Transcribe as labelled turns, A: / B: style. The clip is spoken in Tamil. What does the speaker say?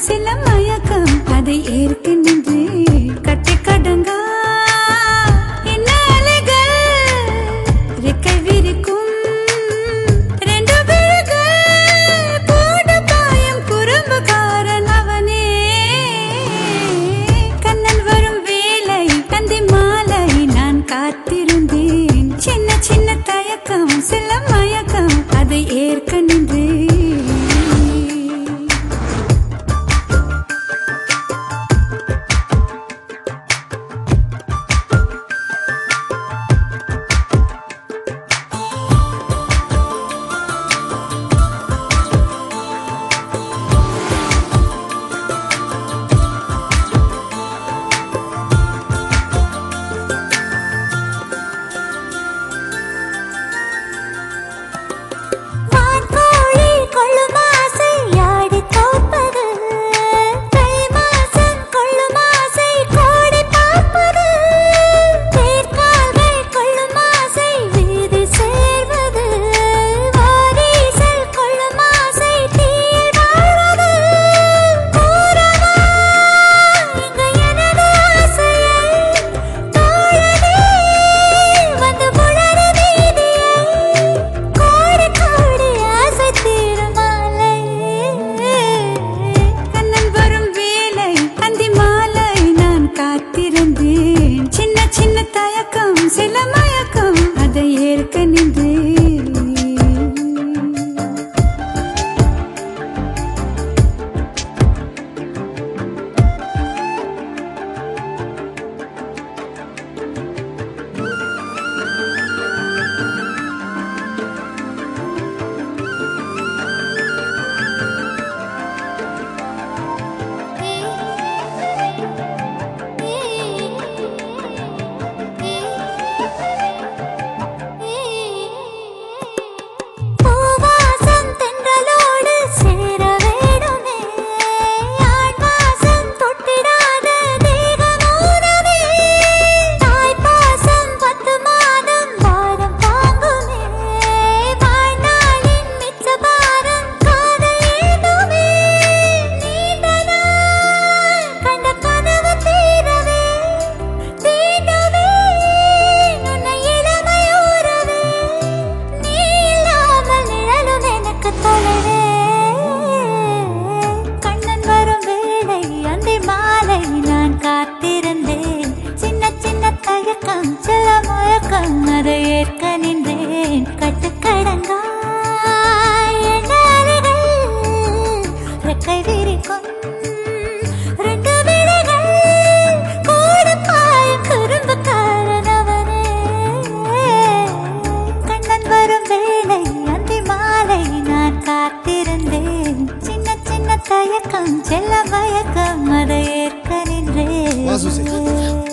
A: சில மயக்கம் அதை ஏற்க நின்று கட்டி கடங்கா என்ன அலைகள் ரெக்கை விரிக்கும் ரெண்டு விழிகள் போட பாயம் குறும்புக்காரன் அவனே கண்ணன் வரும் வேலை தந்தி மாலை நான் காத்திருந்தேன் சின்ன சின்ன தயக்கம் சில மயக்கம் அதை ஏற்க நின்று சில மயக்கம் அதை ஏற்க நின்று சில மயக்கம் அதை ஏற்க நின்றேன் கட்டுக்கடங்கா என்ன அலைகள் ரெக்கை விரிக்கும் ரெண்டு விழிகள் கூட பாயும் குறும்புக்காரன் அவனே கண்ணன் வரும் வேளை அந்தி மாலை நான் காத்திருந்தேன் சின்ன சின்ன தயக்கம் செல்ல மயக்கம் அதை ஏற்க நின்றேன்